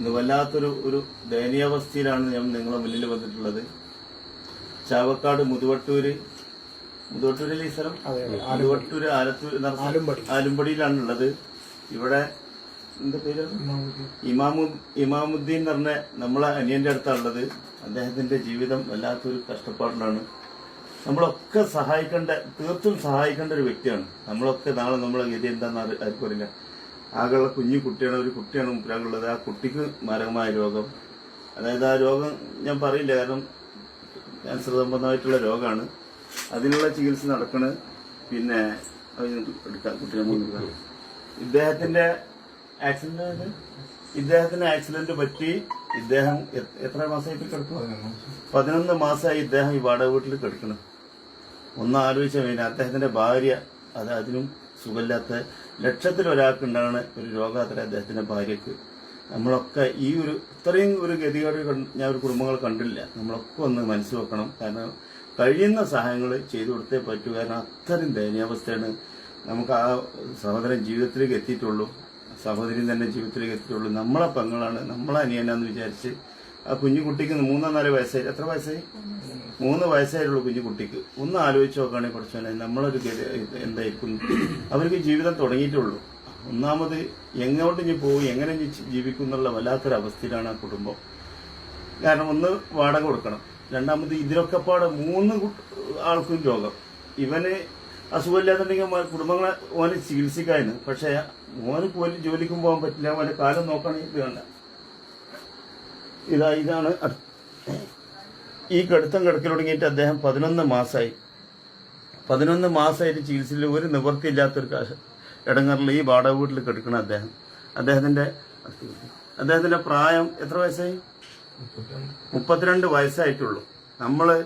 ഇന്ന് വല്ലാത്തൊരു ദയനീയാവസ്ഥയിലാണ് ഞാൻ നിങ്ങളെ മുന്നിൽ വന്നിട്ടുള്ളത്. ചാവക്കാട് മുതുവട്ടൂര് ഈ സ്ഥലം മുതുവട്ടൂര് ആലുംപടിയിലാണുള്ളത്. ഇവിടെ എന്താ പേര് ഇമാമുദ്ദീൻ എന്ന് പറഞ്ഞ നമ്മളെ അനിയന്റെ അടുത്താണുള്ളത്. അദ്ദേഹത്തിന്റെ ജീവിതം വല്ലാത്തൊരു കഷ്ടപ്പാടിലാണ്. നമ്മളൊക്കെ തീർത്തും സഹായിക്കേണ്ട ഒരു വ്യക്തിയാണ്. നമ്മളൊക്കെ നാളെ നമ്മളെ ഗതി എന്താണെന്ന് ആർക്കും അറിയില്ല. ആകെയുള്ള കുഞ്ഞു കുട്ടിയാണ്, ഒരു കുട്ടിയാണ് മുമ്പിലാകുള്ളത്. ആ കുട്ടിക്ക് മാരകമായ രോഗം, അതായത് ആ രോഗം ഞാൻ പറയില്ല, കാരണം ക്യാൻസർ സംബന്ധമായിട്ടുള്ള രോഗമാണ്. അതിനുള്ള ചികിത്സ നടക്കണ്. പിന്നെ ഇദ്ദേഹത്തിന്റെ ആക്സിഡന്റ് പറ്റി ഇദ്ദേഹം എത്ര മാസമായിട്ട് കിടക്കും? 11 മാസമായി ഇദ്ദേഹം ഈ വാടക വീട്ടിൽ കിടക്കണം. ഒന്ന് ആലോചിച്ച വേണ്ടി അദ്ദേഹത്തിന്റെ ഭാര്യ അതിനും സുഖമില്ലാത്ത ലക്ഷത്തിലൊരാൾക്ക് ഉണ്ടാകുന്ന ഒരു രോഗാത്ര അദ്ദേഹത്തിന്റെ ഭാര്യക്ക്. നമ്മളൊക്കെ ഇത്രയും ഒരു ഗതികേട് ഞാൻ ഒരു കുടുംബങ്ങൾ കണ്ടില്ല. നമ്മളൊക്കെ ഒന്ന് മനസ്സ് വെക്കണം. കാരണം കഴിയുന്ന സഹായങ്ങൾ ചെയ്തു കൊടുത്തേ പറ്റൂ. കാരണം അത്രയും ദയനീയാവസ്ഥയാണ്. നമുക്ക് ആ സഹോദരൻ ജീവിതത്തിലേക്ക് എത്തിയിട്ടുള്ളൂ, സഹോദരി തന്നെ ജീവിതത്തിലേക്ക് എത്തിയിട്ടുള്ളൂ. നമ്മളെ പെങ്ങളാണ്, നമ്മളെ അനിയനാന്ന് വിചാരിച്ച് ആ കുഞ്ഞുകുട്ടിക്ക് 3-4 വയസ്സായി. എത്ര വയസ്സായി? 3 വയസ്സായിട്ടുള്ളൂ കുഞ്ഞുകുട്ടിക്ക്. ഒന്ന് ആലോചിച്ച് നോക്കുകയാണെങ്കിൽ കുറച്ചോനെ നമ്മളൊരു എന്തായിരിക്കും. അവർക്ക് ജീവിതം തുടങ്ങിയിട്ടുള്ളൂ. ഒന്നാമത് എങ്ങോട്ട് ഇനി പോകും, എങ്ങനെ ജീവിക്കും എന്നുള്ള വല്ലാത്തൊരവസ്ഥയിലാണ് ആ കുടുംബം. കാരണം ഒന്ന് വാടക കൊടുക്കണം, രണ്ടാമത് ഇതിലൊക്കെ പാടെ 3 ആൾക്കും രോഗം. ഇവന് അസുഖമില്ലാന്നുണ്ടെങ്കിൽ കുടുംബങ്ങളെ ഓന് ചികിത്സിക്കാന്. പക്ഷെ ഓന് പോലും ജോലിക്കും പോകാൻ പറ്റില്ല. ഓന്റെ കാലം നോക്കുകയാണെങ്കിൽ ഇത് വേണ്ട. ഇതാണ് ഈ കിടത്തം കിടക്കൽ തുടങ്ങിയിട്ട് അദ്ദേഹം 11 മാസമായി. 11 മാസമായിട്ട് ചികിത്സയിൽ ഒരു നിവൃത്തിയില്ലാത്തൊരു ഇടങ്ങറിൽ ഈ വാടക വീട്ടിൽ കിടക്കണം അദ്ദേഹത്തിന്റെ പ്രായം എത്ര വയസ്സായി? 32 വയസ്സായിട്ടുള്ളൂ. നമ്മള്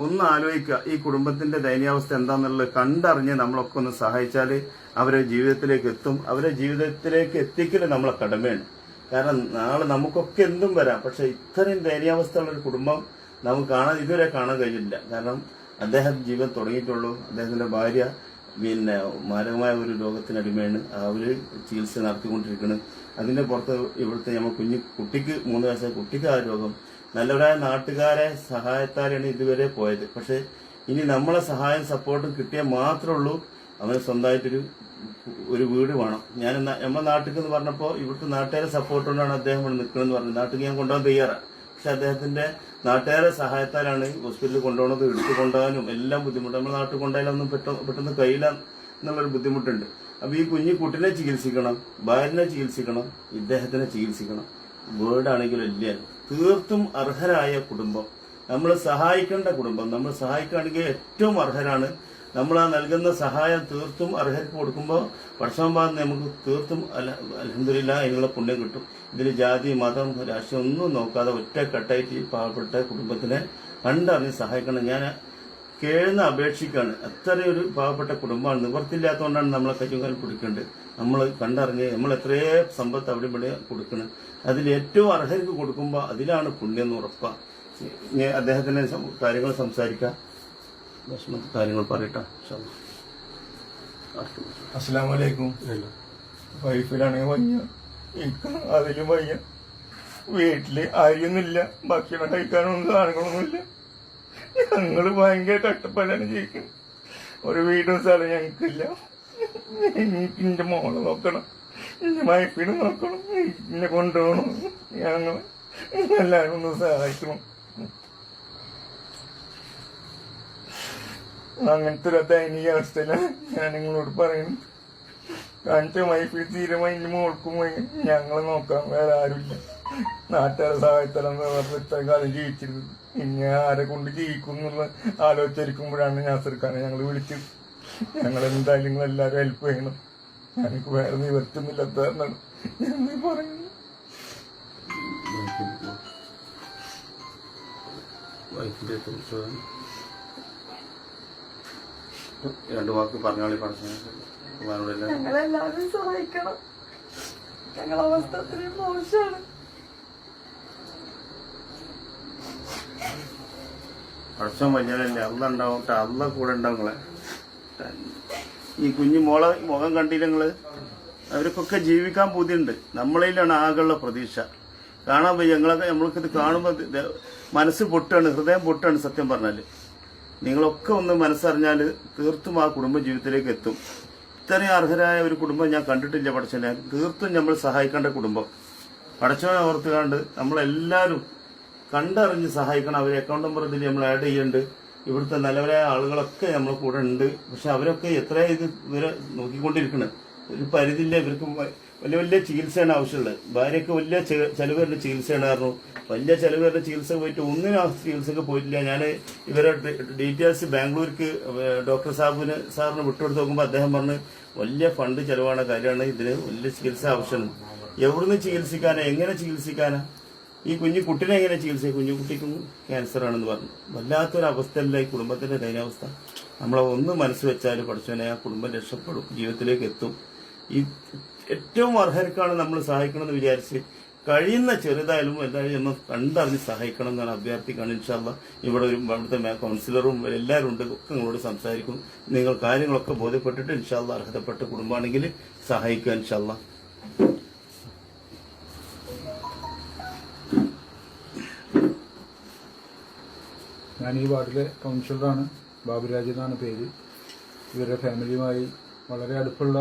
ഒന്ന് ആലോചിക്കുക, ഈ കുടുംബത്തിന്റെ ദയനീയാവസ്ഥ എന്താന്നുള്ളത് കണ്ടറിഞ്ഞ് നമ്മളൊക്കെ ഒന്ന് സഹായിച്ചാല് അവരെ ജീവിതത്തിലേക്ക് എത്തും. അവരെ ജീവിതത്തിലേക്ക് എത്തിക്കല് നമ്മളെ കടമയാണ്. കാരണം നാളെ നമുക്കൊക്കെ എന്തും വരാം. പക്ഷെ ഇത്രയും ദയനീയാവസ്ഥയുള്ള ഒരു കുടുംബം നമുക്ക് ഇതുവരെ കാണാൻ കഴിഞ്ഞില്ല. കാരണം അദ്ദേഹം ജീവൻ തുടങ്ങിയിട്ടുള്ളൂ. അദ്ദേഹത്തിന്റെ ഭാര്യ പിന്നെ മാരകമായ ഒരു രോഗത്തിനടിമയാണ്. അവര് ചികിത്സ നടത്തിക്കൊണ്ടിരിക്കുന്നത്. അതിന്റെ പുറത്ത് ഇവിടുത്തെ നമ്മൾ കുട്ടിക്ക് 3 വയസ്സായ കുട്ടിക്ക് ആ രോഗം. നല്ലവരായ നാട്ടുകാരെ സഹായത്താലാണ് ഇതുവരെ പോയത്. പക്ഷെ ഇനി നമ്മളെ സഹായം സപ്പോർട്ടും കിട്ടിയാൽ മാത്രമേ ഉള്ളൂ അവന് സ്വന്തമായിട്ടൊരു വീട് വേണം. ഞാൻ നമ്മുടെ നാട്ടിൽ എന്ന് പറഞ്ഞപ്പോൾ ഇവിടുത്തെ നാട്ടുകാരെ സപ്പോർട്ട് കൊണ്ടാണ് അദ്ദേഹം ഇവിടെ നിൽക്കണമെന്ന് പറഞ്ഞത്. നാട്ടിൽ ഞാൻ കൊണ്ടുപോകാൻ തയ്യാറാണ്. പക്ഷെ അദ്ദേഹത്തിന്റെ നാട്ടുകാരെ സഹായത്താലാണ് ഹോസ്പിറ്റലിൽ കൊണ്ടുപോകുന്നത്, എടുത്തു കൊണ്ടുപോകാനും എല്ലാം ബുദ്ധിമുട്ട്. നമ്മുടെ നാട്ടിൽ കൊണ്ടുപോയാലൊന്നും പെട്ടെന്ന് കഴിയില്ല എന്നുള്ളൊരു ബുദ്ധിമുട്ടുണ്ട്. അപ്പൊ ഈ കുട്ടിനെ ചികിത്സിക്കണം, ഭാര്യനെ ചികിത്സിക്കണം, ഇദ്ദേഹത്തിനെ ചികിത്സിക്കണം. വീടാണെങ്കിലും ഇല്ല. തീർത്തും അർഹരായ കുടുംബം, നമ്മൾ സഹായിക്കേണ്ട കുടുംബം. നമ്മൾ സഹായിക്കുകയാണെങ്കിൽ ഏറ്റവും അർഹരാണ്. നമ്മൾ ആ നൽകുന്ന സഹായം തീർത്തും അർഹർക്ക് കൊടുക്കുമ്പോൾ വർഷമാകുന്ന നമുക്ക് തീർത്തും അൽഹംദുലില്ലാ അതിനുള്ള പുണ്യം കിട്ടും. ഇതിൽ ജാതി മതം രാഷ്ട്രീയം ഒന്നും നോക്കാതെ ഒറ്റക്കെട്ടായിട്ട് പാവപ്പെട്ട കുടുംബത്തിനെ കണ്ടറിഞ്ഞ് സഹായിക്കണം. ഞാൻ കേഴുന്ന അപേക്ഷിക്കാണ്. അത്രയൊരു പാവപ്പെട്ട കുടുംബമാണ്. നിവർത്തില്ലാത്തതുകൊണ്ടാണ് നമ്മളെ കൈകാൽ കൊടുക്കേണ്ടത്. നമ്മൾ കണ്ടറിഞ്ഞ് നമ്മൾ എത്രയോ സമ്പത്ത് അവിടെ ഇവിടെ കൊടുക്കണം. അതിൽ ഏറ്റവും അർഹർക്ക് കൊടുക്കുമ്പോൾ അതിലാണ് പുണ്യം എന്ന് ഉറപ്പാണ്. അദ്ദേഹത്തിന് കാര്യങ്ങൾ സംസാരിക്കാം, കാര്യങ്ങൾ പറയട്ടെ. അസ്സലാമലൈക്കും. വൈഫിലാണെങ്കിൽ വയ്യ, എനിക്ക് അതിലും വയ്യ. വീട്ടില് അരിയൊന്നുമില്ല, ഭക്ഷണം കഴിക്കാനൊന്നും സാധനങ്ങളൊന്നുമില്ല. ഞങ്ങള് ഭയങ്കര കഷ്ടപ്പാടാണ് ജീവിക്കുന്നത്. ഒരു വീടും സ്ഥലം ഞങ്ങൾക്കില്ല. എനിക്ക് എന്റെ മോളെ നോക്കണം, എന്റെ വൈഫിനെ നോക്കണം, എന്നെ കൊണ്ടുപോകണം. ഞങ്ങൾ എല്ലാവരും ഒന്ന് സഹായിക്കണം. അങ്ങനത്തെ ഒരു ദയനീയ അവസ്ഥയിലാണ് ഞാൻ നിങ്ങളോട് പറയുന്നത്. കാണിച്ച വൈഫിൽ തീരുമായി എന്റെ മോൾക്കും ഞങ്ങളെ നോക്കാൻ വേറെ ആരുമില്ല. നാട്ടുകാരെ സഹായത്തരം ഇത്ര കാലം ജീവിച്ചിരുന്നത്. ഇനി ആരെ കൊണ്ട് ജീവിക്കും എന്നുള്ള ആലോചിച്ചിരിക്കുമ്പോഴാണ് നാസർഖാനെ ഞങ്ങൾ വിളിച്ചത്. ഞങ്ങൾ എന്തായാലും നിങ്ങൾ എല്ലാവരും ഹെൽപ്പ് ചെയ്യണം. ഞങ്ങൾക്ക് വേറെ നിവർത്തുന്നില്ലാത്തതാണ് ഞാൻ പറയുന്നത്. രണ്ടു വാക്ക് പറഞ്ഞോളി. ഞങ്ങളെല്ലാവരും സഹായിക്കണം. ഞങ്ങളുടെ അവസ്ഥ അത്രയും മോശമാണ്. പഠിച്ചോ മഞ്ഞളല്ലേ, അല്ല ഉണ്ടാവും, അല്ല കൂടെ ഉണ്ടാവുങ്ങളെ. ഈ കുഞ്ഞു മോളെ മുഖം കണ്ടില്ല നിങ്ങള്? അവർക്കൊക്കെ ജീവിക്കാൻ ബുദ്ധിയുണ്ട്. നമ്മളിലാണ് ആകെയുള്ള പ്രതീക്ഷ. കാണാൻ പോയി ഞങ്ങളൊക്കെ നമ്മൾക്കിത് കാണുമ്പോൾ മനസ്സ് പൊട്ടാണ്, ഹൃദയം പൊട്ടാണ്. സത്യം പറഞ്ഞാല് നിങ്ങളൊക്കെ ഒന്ന് മനസ്സറിഞ്ഞാൽ തീർത്തും ആ കുടുംബ ജീവിതത്തിലേക്ക് എത്തും. ഇത്രയും അർഹരായ ഒരു കുടുംബം ഞാൻ കണ്ടിട്ടില്ല പടച്ചോനെ. തീർത്തും നമ്മൾ സഹായിക്കേണ്ട കുടുംബം. പടച്ചോനെ ഓർത്തുകാണ്ട് നമ്മളെല്ലാവരും കണ്ടറിഞ്ഞ് സഹായിക്കണം. അവരെ അക്കൗണ്ട് നമ്പർ ഇതിൽ നമ്മൾ ആഡ് ചെയ്യുന്നുണ്ട്. ഇവിടുത്തെ നിലവിലായ ആളുകളൊക്കെ നമ്മളെ കൂടെ ഉണ്ട്. പക്ഷെ അവരൊക്കെ എത്ര ഇത് ഇവരെ നോക്കിക്കൊണ്ടിരിക്കണം. ഒരു പരിധിയില്ല. ഇവർക്ക് വലിയ വലിയ ചികിത്സയാണ് ആവശ്യമുള്ളത്. ഭാര്യയ്ക്ക് വലിയ ചെലവ് വരുന്ന ചികിത്സയാണ് കാരണം. വലിയ ചെലവ് വരുന്ന ചികിത്സ പോയിട്ട് ഒന്നിനും ആ ചികിത്സക്ക് പോയിട്ടില്ല. ഞാൻ ഇവരെ ഡീറ്റെയിൽസ് ബാംഗ്ലൂർക്ക് ഡോക്ടർ സാറിന് വിട്ടുകൊടുത്ത് നോക്കുമ്പോൾ അദ്ദേഹം പറഞ്ഞ് വലിയ ഫണ്ട് ചെലവാണ് കാര്യമാണ്, ഇതിന് വലിയ ചികിത്സ ആവശ്യമാണ്. എവിടുന്ന് ചികിത്സിക്കാനാ, എങ്ങനെ ചികിത്സിക്കാനാ, ഈ കുഞ്ഞു കുട്ടിനെ എങ്ങനെ ചികിത്സിക്കും? കുഞ്ഞു കുട്ടിക്കും ക്യാൻസർ ആണെന്ന് പറഞ്ഞു. വല്ലാത്തൊരു അവസ്ഥയല്ല ഈ കുടുംബത്തിന്റെ ദയനാവസ്ഥ. നമ്മളെ ഒന്ന് മനസ്സ് വെച്ചാൽ പഠിച്ചവനെ ആ കുടുംബം രക്ഷപ്പെടും, ജീവിതത്തിലേക്ക് എത്തും. ഈ ഏറ്റവും അർഹർക്കാണ് നമ്മൾ സഹായിക്കണമെന്ന് വിചാരിച്ച് കഴിയുന്ന ചെറുതായാലും എല്ലാവരും ഒന്ന് കണ്ടറിഞ്ഞ് സഹായിക്കണം എന്നാണ് അഭ്യർത്ഥിക്കുകയാണ്. ഇൻഷാ അല്ലാഹ് ഇവിടെ ഒരു ഇവിടുത്തെ കൗൺസിലറും എല്ലാവരും ഉണ്ട്, ഒക്കെ നിങ്ങളോട് സംസാരിക്കും. നിങ്ങൾ കാര്യങ്ങളൊക്കെ ബോധ്യപ്പെട്ടിട്ട് ഇൻഷാ അല്ലാഹ് അർഹതപ്പെട്ട കുടുംബമാണെങ്കിൽ സഹായിക്കുക ഇൻഷാ അല്ലാഹ്. ഞാൻ ഈ വാർഡിലെ കൗൺസിലറാണ്. ബാബുരാജ് എന്നാണ് പേര്. ഇവരുടെ ഫാമിലിയുമായി വളരെ അടുപ്പുള്ള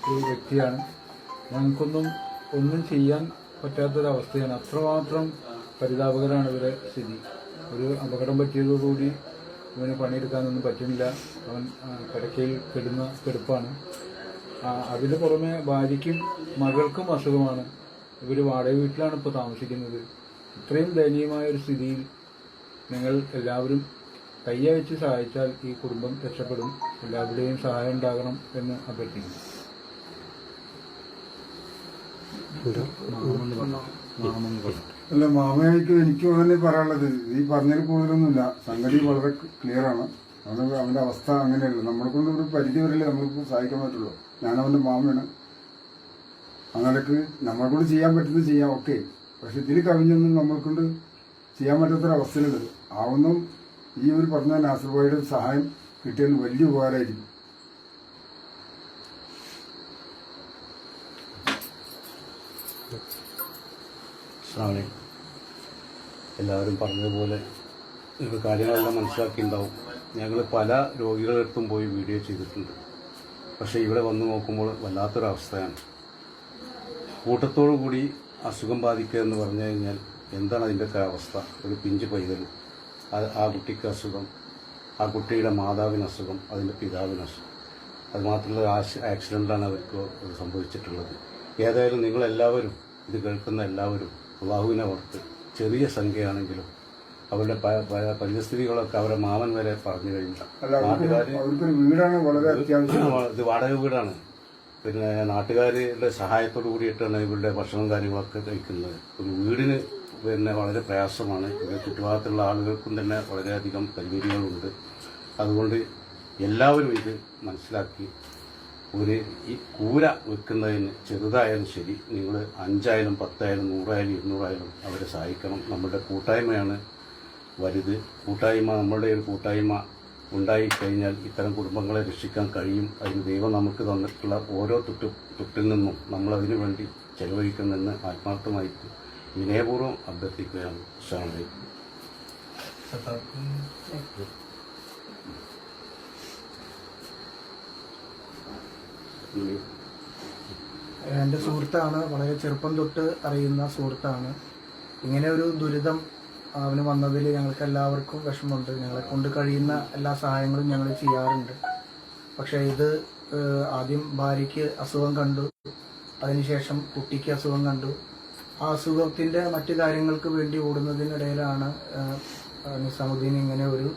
ഒരു വ്യക്തിയാണ്. ഞങ്ങൾക്കൊന്നും ഒന്നും ചെയ്യാൻ പറ്റാത്തൊരവസ്ഥയാണ്. അത്രമാത്രം പരിതാപകരമാണ് ഇവരെ സ്ഥിതി. ഒരു അപകടം പറ്റിയതോടുകൂടി ഇവന് പണിയെടുക്കാനൊന്നും പറ്റുന്നില്ല. അവൻ കിടക്കയിൽ കിടപ്പാണ്. അതിന് പുറമെ ഭാര്യയ്ക്കും മകൾക്കും അസുഖമാണ്. ഇവർ വാടക വീട്ടിലാണ് ഇപ്പോൾ താമസിക്കുന്നത്. ഇത്രയും ദയനീയമായ ഒരു സ്ഥിതിയിൽ നിങ്ങൾ എല്ലാവരും കൈയയച്ച് സഹായിച്ചാൽ ഈ കുടുംബം രക്ഷപ്പെടും. എല്ലാവരുടെയും സഹായം ഉണ്ടാകണം എന്ന് അഭ്യർത്ഥിക്കുന്നു. അല്ല മാമയ്ക്ക് എനിക്കും അങ്ങനെ പറയാനുള്ളത്, ഈ പറഞ്ഞതിൽ കൂടുതലൊന്നുമില്ല. സംഗതി വളരെ ക്ലിയർ ആണ്. അവന്റെ അവസ്ഥ അങ്ങനെയല്ല. നമ്മളെ കൊണ്ട് ഒരു പരിധി വരല്ലേ നമ്മൾക്ക് സഹായിക്കാൻ പറ്റുള്ളൂ. ഞാൻ അവന്റെ മാമയാണ്. അങ്ങനെയൊക്കെ നമ്മളെ കൊണ്ട് ചെയ്യാൻ പറ്റുന്നത് ചെയ്യാം, ഓക്കെ. പക്ഷെ ഇതിൽ കവിഞ്ഞൊന്നും നമ്മളെ കൊണ്ട് ചെയ്യാൻ പറ്റാത്തൊരവസ്ഥയിലുള്ളത്. ആവുന്നും ഈ ഒരു പറഞ്ഞ നാസർ ഭായിയുടെ സഹായം കിട്ടിയത് വലിയ ഉപകാരമായിരിക്കും. എല്ലാവരും പറഞ്ഞതുപോലെ നിങ്ങൾ കാര്യങ്ങളെല്ലാം മനസ്സിലാക്കിയിട്ടുണ്ടാവും. ഞങ്ങൾ പല രോഗികളെടുത്തും പോയി വീഡിയോ ചെയ്തിട്ടുണ്ട്. പക്ഷേ ഇവിടെ വന്ന് നോക്കുമ്പോൾ വല്ലാത്തൊരവസ്ഥയാണ്. കൂട്ടത്തോടു കൂടി അസുഖം ബാധിക്കുക എന്ന് പറഞ്ഞു കഴിഞ്ഞാൽ എന്താണ് അതിൻ്റെയൊക്കെ അവസ്ഥ? ഒരു പിഞ്ച് പൈതൽ, ആ കുട്ടിക്ക് അസുഖം, ആ കുട്ടിയുടെ മാതാവിന് അസുഖം, അതിൻ്റെ പിതാവിന് അസുഖം. അത് മാത്രമല്ല ആക്സിഡൻ്റാണ് അവർക്ക് സംഭവിച്ചിട്ടുള്ളത്. ഏതായാലും നിങ്ങളെല്ലാവരും, ഇത് കേൾക്കുന്ന എല്ലാവരും അള്ളാഹുവിനെ ഓർത്ത് ചെറിയ സംഖ്യയാണെങ്കിലും അവരുടെ പരിസ്ഥിതികളൊക്കെ അവരുടെ മാമൻ വരെ പറഞ്ഞു കഴിഞ്ഞാൽ ഇത് വാടക വീടാണ്. പിന്നെ നാട്ടുകാരുടെ സഹായത്തോടു കൂടിയിട്ടാണ് ഇവരുടെ ഭക്ഷണം കാര്യങ്ങളൊക്കെ കഴിക്കുന്നത്. ഒരു വീടിന് പിന്നെ വളരെ പ്രയാസമാണ്. ചുറ്റുഭാഗത്തുള്ള ആളുകൾക്കും തന്നെ വളരെയധികം പരിമിതികളുണ്ട്. അതുകൊണ്ട് എല്ലാവരും ഇത് മനസ്സിലാക്കി ഈ കൂര വെക്കുന്നതിന് ചെറുതായാലും ശരി, നിങ്ങൾ 5 ആയാലും 10 ആയാലും 100 ആയാലും 200 ആയാലും അവരെ സഹായിക്കണം. നമ്മുടെ കൂട്ടായ്മയാണ് വലുത്. നമ്മളുടെ ഒരു കൂട്ടായ്മ ഉണ്ടായിക്കഴിഞ്ഞാൽ ഇത്തരം കുടുംബങ്ങളെ രക്ഷിക്കാൻ കഴിയും. അതിന് ദൈവം നമുക്ക് തന്നിട്ടുള്ള ഓരോ തുട്ടിൽ നിന്നും നമ്മൾ അതിനു വേണ്ടി ചെലവഴിക്കുമെന്ന് ആത്മാർത്ഥമായിട്ട് വിനയപൂർവ്വം അഭ്യർത്ഥിക്കുകയാണ്. അസ്സലാമു അലൈക്കും. എൻ്റെ സുഹൃത്താണ്, വളരെ ചെറുപ്പം തൊട്ട് അറിയുന്ന സുഹൃത്താണ്. ഇങ്ങനെ ഒരു ദുരിതം അവന് വന്നതിൽ ഞങ്ങൾക്ക് എല്ലാവർക്കും വിഷമമുണ്ട്. ഞങ്ങളെ കൊണ്ട് കഴിയുന്ന എല്ലാ സഹായങ്ങളും ഞങ്ങൾ ചെയ്യാറുണ്ട്. പക്ഷേ ഇത് ആദ്യം ഭാര്യയ്ക്ക് അസുഖം കണ്ടു, അതിനുശേഷം കുട്ടിക്ക് അസുഖം കണ്ടു. ആ അസുഖത്തിൻ്റെ മറ്റു കാര്യങ്ങൾക്ക് വേണ്ടി ഓടുന്നതിനിടയിലാണ് നിസാമുദ്ദീൻ ഇങ്ങനെ ഒരു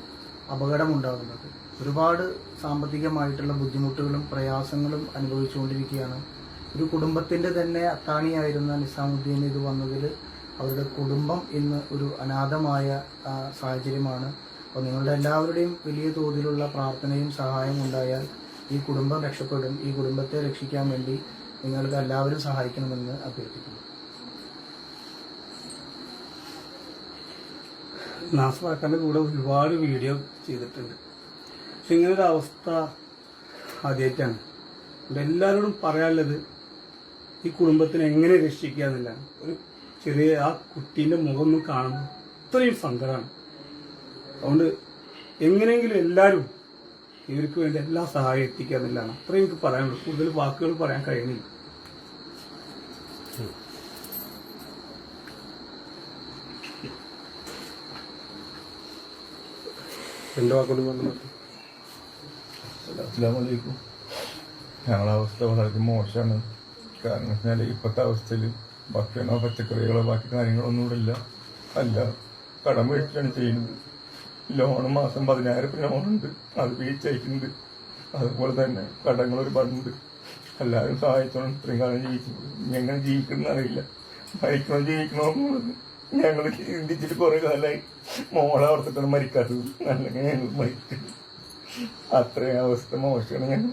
അപകടമുണ്ടാകുന്നത്. ഒരുപാട് സാമ്പത്തികമായിട്ടുള്ള ബുദ്ധിമുട്ടുകളും പ്രയാസങ്ങളും അനുഭവിച്ചുകൊണ്ടിരിക്കുകയാണ്. ഒരു കുടുംബത്തിൻ്റെ തന്നെ അത്താണിയായിരുന്ന നിസാമുദ്ദീൻ ഇത് വന്നതിൽ അവരുടെ കുടുംബം ഇന്ന് ഒരു അനാഥമായ സാഹചര്യമാണ്. അപ്പോൾ നിങ്ങളുടെ എല്ലാവരുടെയും വലിയ തോതിലുള്ള പ്രാർത്ഥനയും സഹായവും ഉണ്ടായാൽ ഈ കുടുംബം രക്ഷപ്പെടും. ഈ കുടുംബത്തെ രക്ഷിക്കാൻ വേണ്ടി നിങ്ങൾക്ക് എല്ലാവരും സഹായിക്കണമെന്ന് അഭ്യർത്ഥിക്കുന്നു. നാസറാക്കാൻ്റെ കൂടെ ഒരുപാട് വീഡിയോ ചെയ്തിട്ടുണ്ട്. പക്ഷെ ഇങ്ങനൊരു അവസ്ഥ ആദ്യമായിട്ടാണ്. എല്ലാവരോടും പറയാനുള്ളത് ഈ കുടുംബത്തിനെ എങ്ങനെ രക്ഷിക്കുക എന്നുള്ളതാണ്. ഒരു ചെറിയ ആ കുട്ടീൻ്റെ മുഖം ഒന്നും കാണുമ്പോൾ അത്രയും സങ്കടമാണ്. അതുകൊണ്ട് എങ്ങനെയെങ്കിലും എല്ലാവരും ഇവർക്ക് വേണ്ടി എല്ലാ സഹായം എത്തിക്കുക എന്നുള്ളതാണ്. അത്രയും എനിക്ക് പറയാനുള്ളൂ. കൂടുതൽ വാക്കുകൾ പറയാൻ കഴിയുന്നില്ല. എൻ്റെ വാക്കുകൾ പറഞ്ഞു. അസ്സലാമലൈക്കും. ഞങ്ങളെ അവസ്ഥ വളരെ മോശമാണ്. കാരണം വെച്ചാൽ ഇപ്പോഴത്തെ അവസ്ഥയിൽ ഭക്ഷണമോ പച്ചക്കറികളോ ബാക്കി കാര്യങ്ങളൊന്നും ഇവിടെ ഇല്ല. അല്ല കടം മേടിച്ചാണ് ചെയ്യുന്നത്. ലോണ് മാസം 10,000 ലോണുണ്ട്, അത് വീഴ്ചയായിട്ടുണ്ട്. അതുപോലെ തന്നെ കടങ്ങൾ ഒരുപാടുണ്ട്. എല്ലാവരും സഹായിച്ചോണം ഇത്രയും കാലം ജീവിച്ചു. എങ്ങനെ ജീവിക്കണം അറിയില്ല. മരിക്കണോ ജീവിക്കണോ എന്നുള്ളത് ഞങ്ങൾ ചിന്തിച്ചിട്ട് കുറെ കാലമായി. മോളെ ഓർത്തിട്ടാണ് മരിക്കാത്തത്. അല്ലെങ്കിൽ ഞങ്ങൾ മരിക്കുന്നത്. അത്രയും അവസ്ഥ മോശമാണ് ഞങ്ങൾ.